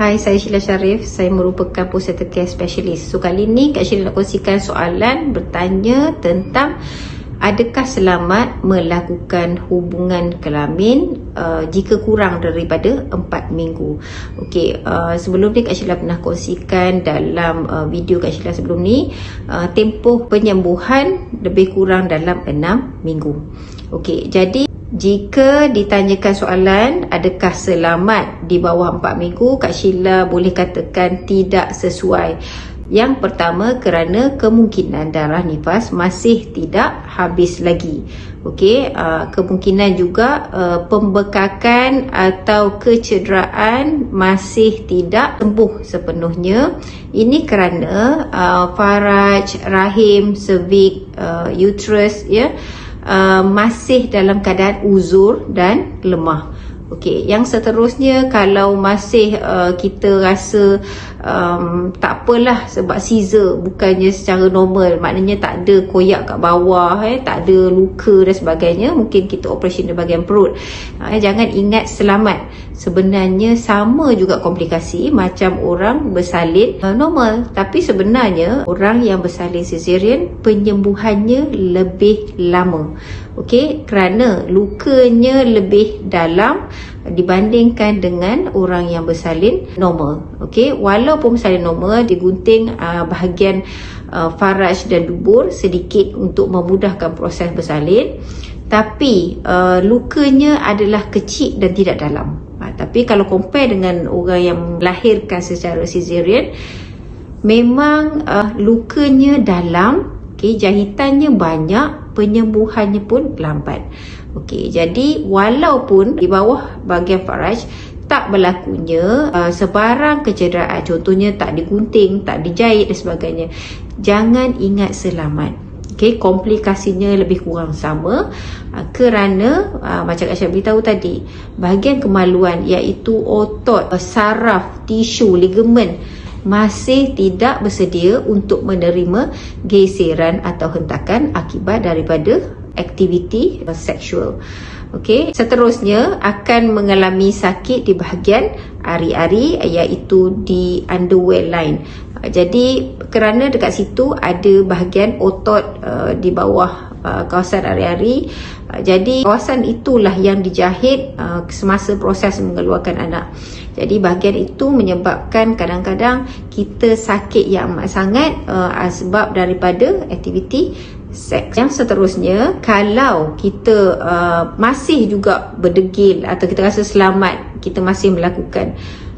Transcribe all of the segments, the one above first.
Hai, saya Sheila Sharif. Saya merupakan postnatal care specialist. So, kali ni Kak Sheila nak kongsikan soalan bertanya tentang adakah selamat melakukan hubungan kelamin jika kurang daripada 4 minggu. Okey, sebelum ni Kak Sheila pernah kongsikan dalam video Kak Sheila sebelum ni, tempoh penyembuhan lebih kurang dalam 6 minggu. Okey, jadi jika ditanyakan soalan adakah selamat di bawah 4 minggu, Kak Sheila boleh katakan tidak sesuai. Yang pertama, kerana kemungkinan darah nifas masih tidak habis lagi. Okey, kemungkinan juga pembekakan atau kecederaan masih tidak sembuh sepenuhnya. Ini kerana faraj, rahim, cervix, uterus masih dalam keadaan uzur dan lemah. Okey, yang seterusnya, kalau masih kita rasa tak apalah sebab caesar bukannya secara normal, maknanya tak ada koyak kat bawah, tak ada luka dan sebagainya, mungkin kita operasi di bahagian perut, jangan ingat selamat. Sebenarnya sama juga komplikasi macam orang bersalin normal, tapi sebenarnya orang yang bersalin caesarean penyembuhannya lebih lama. Okey, kerana lukanya lebih dalam dibandingkan dengan orang yang bersalin normal. Okey, walaupun bersalin normal digunting bahagian faraj dan dubur sedikit untuk memudahkan proses bersalin, tapi lukanya adalah kecil dan tidak dalam. Tapi kalau compare dengan orang yang melahirkan secara caesarean, memang lukanya dalam, jahitannya banyak, penyembuhannya pun lambat. Okey, jadi walaupun di bawah bahagian faraj tak berlakunya sebarang kecederaan, contohnya tak digunting, tak dijahit dan sebagainya, jangan ingat selamat. Okey, komplikasinya lebih kurang sama kerana macam Kak Syah beritahu tadi, bahagian kemaluan iaitu otot, saraf, tisu, ligamen masih tidak bersedia untuk menerima geseran atau hentakan akibat daripada aktiviti seksual. Okey, seterusnya akan mengalami sakit di bahagian ari-ari iaitu di underwear line. Jadi kerana dekat situ ada bahagian otot di bawah kawasan ari-ari, jadi kawasan itulah yang dijahit semasa proses mengeluarkan anak. Jadi bahagian itu menyebabkan kadang-kadang kita sakit yang amat sangat sebab daripada aktiviti seks. Yang seterusnya, kalau kita masih juga berdegil atau kita rasa selamat, kita masih melakukan,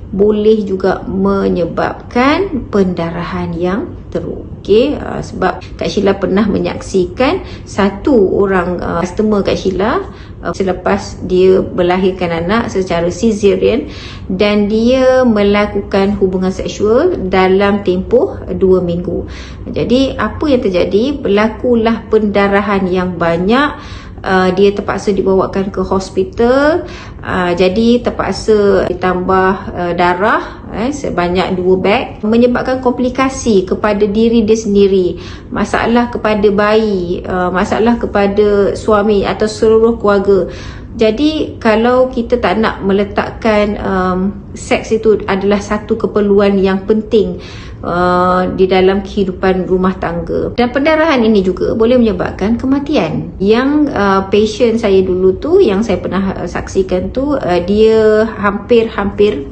boleh juga menyebabkan pendarahan yang teruk. Okey, sebab Kak Sheila pernah menyaksikan satu orang customer Kak Sheila selepas dia melahirkan anak secara caesarean dan dia melakukan hubungan seksual dalam tempoh 2 minggu. Jadi apa yang terjadi? Berlakulah pendarahan yang banyak. Dia terpaksa dibawakan ke hospital, jadi terpaksa ditambah darah sebanyak 2 beg, menyebabkan komplikasi kepada diri dia sendiri, masalah kepada bayi, masalah kepada suami atau seluruh keluarga. Jadi kalau kita tak nak meletakkan seks itu adalah satu keperluan yang penting di dalam kehidupan rumah tangga, dan pendarahan ini juga boleh menyebabkan kematian. Yang patient saya dulu tu, yang saya pernah saksikan tu, dia hampir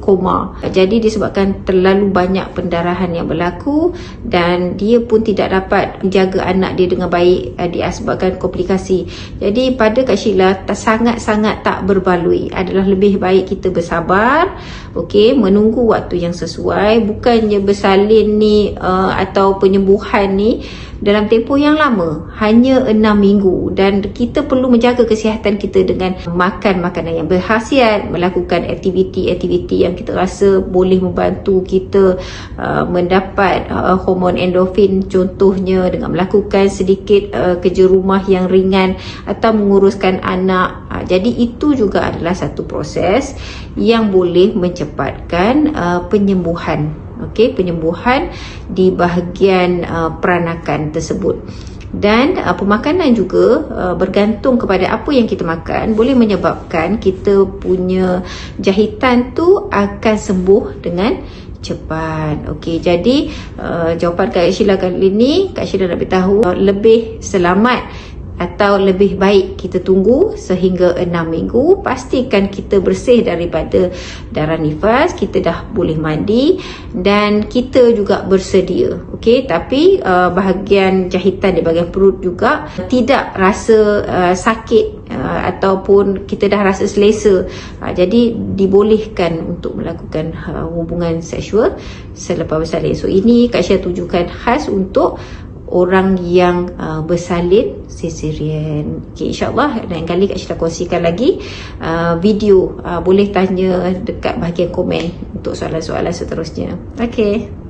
koma. Jadi disebabkan terlalu banyak pendarahan yang berlaku dan dia pun tidak dapat menjaga anak dia dengan baik disebabkan komplikasi. Jadi pada Kak Sheila sangat-sangat tak berbaloi, adalah lebih baik kita bersabar, okey, menunggu waktu yang sesuai, bukannya bersalin ni atau penyembuhan ni dalam tempoh yang lama, hanya 6 minggu. Dan kita perlu menjaga kesihatan kita dengan makan makanan yang berkhasiat, melakukan aktiviti-aktiviti yang kita rasa boleh membantu kita mendapat hormon endorfin, contohnya dengan melakukan sedikit kerja rumah yang ringan atau menguruskan anak. Jadi itu juga adalah satu proses yang boleh mencepatkan penyembuhan. Okey, penyembuhan di bahagian peranakan tersebut. Dan pemakanan juga bergantung kepada apa yang kita makan boleh menyebabkan kita punya jahitan tu akan sembuh dengan cepat. Okey, jadi jawapan Kak Sheila kali ni, Kak Sheila nak beritahu lebih selamat atau lebih baik kita tunggu sehingga 6 minggu. Pastikan kita bersih daripada darah nifas, kita dah boleh mandi dan kita juga bersedia. Okey, tapi bahagian jahitan di bahagian perut juga tidak rasa sakit ataupun kita dah rasa selesa. Jadi dibolehkan untuk melakukan hubungan seksual selepas bersalin. So ini Kak Syah tujukan khas untuk orang yang bersalin cesarean. Okay, insyaAllah lain kali Kak Syah kongsikan lagi video. Boleh tanya dekat bahagian komen untuk soalan-soalan seterusnya. Okay.